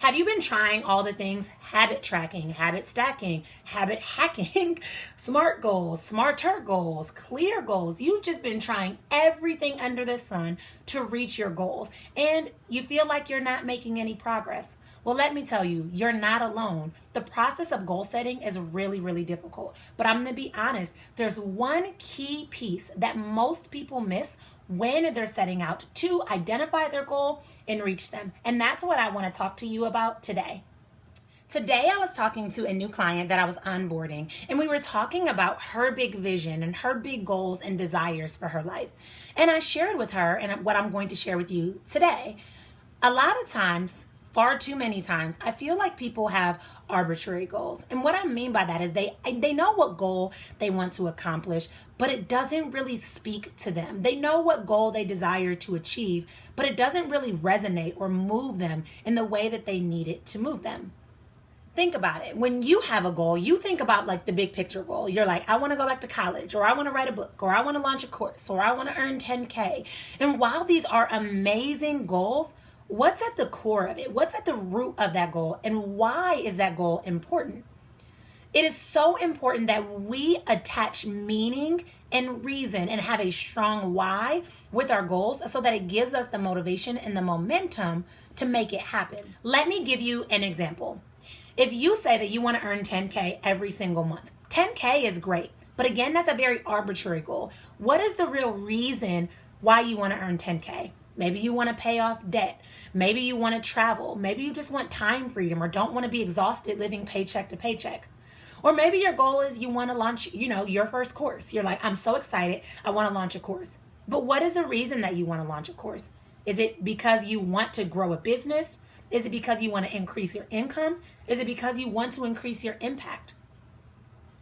Have you been trying all the things habit tracking, habit stacking, habit hacking, SMART goals, smarter goals, clear goals? You've just been trying everything under the sun to reach your goals, and you feel like you're not making any progress. Well, let me tell you, you're not alone. The process of goal setting is really, really difficult. But I'm going to be honest, there's one key piece that most people miss when they're setting out to identify their goal and reach them. And that's what I want to talk to you about today. Today, I was talking to a new client that I was onboarding, and we were talking about her big vision and her big goals and desires for her life. And I shared with her, and what I'm going to share with you today, a lot of times, far too many times, I feel like people have arbitrary goals. And what I mean by that is they know what goal they want to accomplish, but it doesn't really speak to them. They know what goal they desire to achieve, but it doesn't really resonate or move them in the way that they need it to move them. Think about it. When you have a goal, you think about like the big picture goal. You're like, I want to go back to college, or I want to write a book, or I want to launch a course, or I want to earn 10K. And while these are amazing goals, what's at the core of it? What's at the root of that goal? And why is that goal important? It is so important that we attach meaning and reason and have a strong why with our goals so that it gives us the motivation and the momentum to make it happen. Let me give you an example. If you say that you want to earn 10K every single month, 10K is great. But again, that's a very arbitrary goal. What is the real reason why you want to earn 10K? Maybe you want to pay off debt. Maybe you want to travel. Maybe you just want time freedom or don't want to be exhausted living paycheck to paycheck. Or maybe your goal is you want to launch, your first course. You're like, I'm so excited. I want to launch a course. But what is the reason that you want to launch a course? Is it because you want to grow a business? Is it because you want to increase your income? Is it because you want to increase your impact?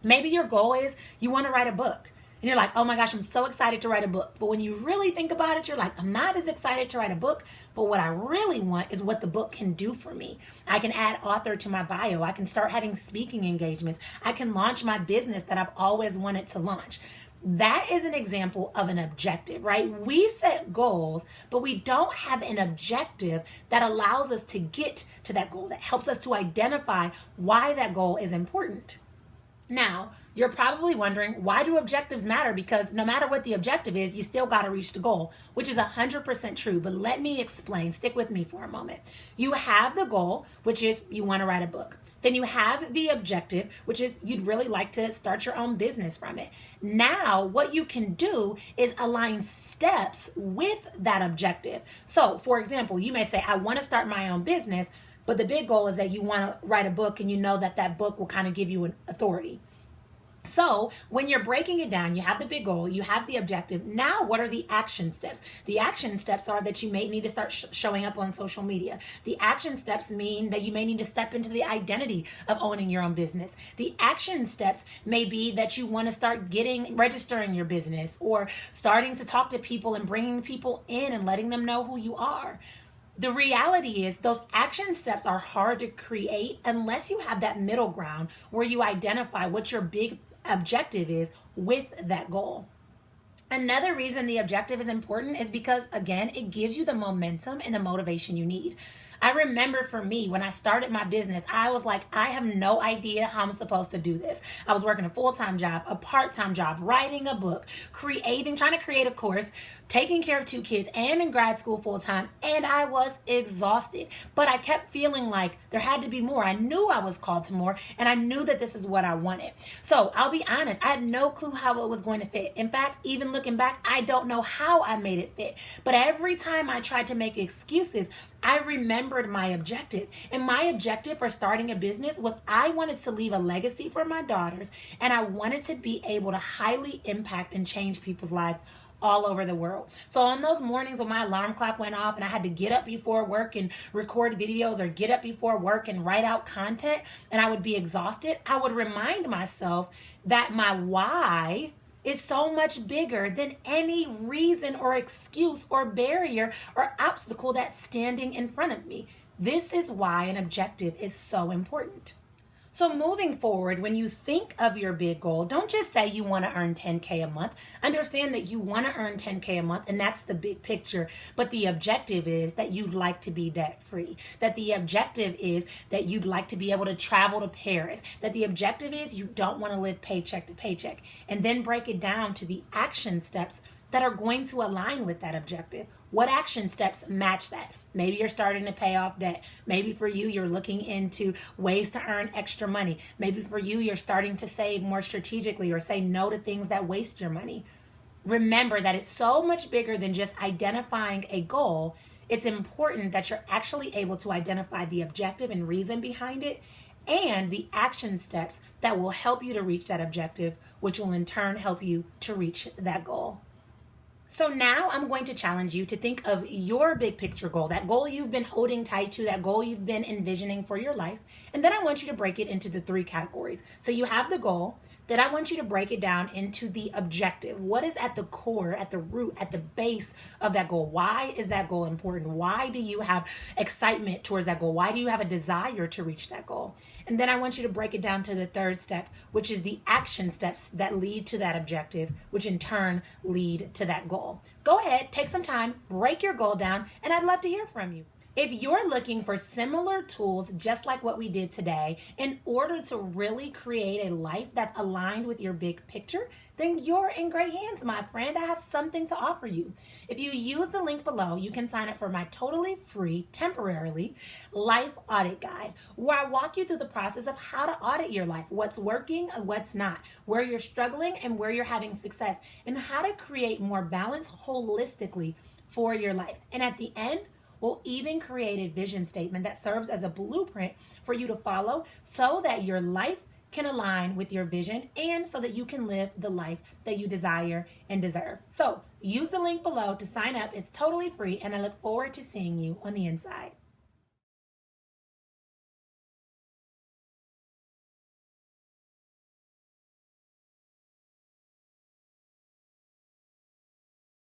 Maybe your goal is you want to write a book. And you're like, oh my gosh, I'm so excited to write a book. But when you really think about it, you're like, I'm not as excited to write a book. But what I really want is what the book can do for me. I can add author to my bio. I can start having speaking engagements. I can launch my business that I've always wanted to launch. That is an example of an objective, right? We set goals, but we don't have an objective that allows us to get to that goal, that helps us to identify why that goal is important. Now, you're probably wondering, why do objectives matter? Because no matter what the objective is, you still got to reach the goal, which is 100% true. But let me explain. Stick with me for a moment. You have the goal, which is you want to write a book. Then you have the objective, which is you'd really like to start your own business from it. Now, what you can do is align steps with that objective. So, for example, you may say, I want to start my own business, but the big goal is that you want to write a book and you know that that book will kind of give you an authority. So when you're breaking it down, you have the big goal, you have the objective. Now, what are the action steps? The action steps are that you may need to start showing up on social media. The action steps mean that you may need to step into the identity of owning your own business. The action steps may be that you want to start registering your business or starting to talk to people and bringing people in and letting them know who you are. The reality is those action steps are hard to create unless you have that middle ground where you identify what your big objective is with that goal. Another reason the objective is important is because, again, it gives you the momentum and the motivation you need. I remember for me, when I started my business, I was like, I have no idea how I'm supposed to do this. I was working a full-time job, a part-time job, writing a book, trying to create a course, taking care of 2 kids, and in grad school full-time, and I was exhausted. But I kept feeling like there had to be more. I knew I was called to more, and I knew that this is what I wanted. So I'll be honest, I had no clue how it was going to fit. In fact, even looking back, I don't know how I made it fit. But every time I tried to make excuses, I remembered my objective. And my objective for starting a business was I wanted to leave a legacy for my daughters, and I wanted to be able to highly impact and change people's lives all over the world. So on those mornings when my alarm clock went off and I had to get up before work and record videos or get up before work and write out content, and I would be exhausted, I would remind myself that my why is so much bigger than any reason or excuse or barrier or obstacle that's standing in front of me. This is why an objective is so important. So moving forward, when you think of your big goal, don't just say you want to earn 10K a month. Understand that you want to earn 10K a month, and that's the big picture. But the objective is that you'd like to be debt free. That the objective is that you'd like to be able to travel to Paris. That the objective is you don't want to live paycheck to paycheck. And then break it down to the action steps that are going to align with that objective. What action steps match that? Maybe you're starting to pay off debt. Maybe for you, you're looking into ways to earn extra money. Maybe for you, you're starting to save more strategically or say no to things that waste your money. Remember that it's so much bigger than just identifying a goal. It's important that you're actually able to identify the objective and reason behind it and the action steps that will help you to reach that objective, which will in turn help you to reach that goal. So now I'm going to challenge you to think of your big picture goal, that goal you've been holding tight to, that goal you've been envisioning for your life. And then I want you to break it into the 3 categories. So you have the goal, then I want you to break it down into the objective. What is at the core, at the root, at the base of that goal? Why is that goal important? Why do you have excitement towards that goal? Why do you have a desire to reach that goal? And then I want you to break it down to the 3rd step, which is the action steps that lead to that objective, which in turn lead to that goal. Go ahead, take some time, break your goal down, and I'd love to hear from you. If you're looking for similar tools, just like what we did today, in order to really create a life that's aligned with your big picture, then you're in great hands, my friend. I have something to offer you. If you use the link below, you can sign up for my totally free, temporarily, life audit guide, where I walk you through the process of how to audit your life, what's working and what's not, where you're struggling and where you're having success, and how to create more balance holistically for your life. And at the end, we'll even create a vision statement that serves as a blueprint for you to follow so that your life can align with your vision and so that you can live the life that you desire and deserve. So use the link below to sign up. It's totally free, and I look forward to seeing you on the inside.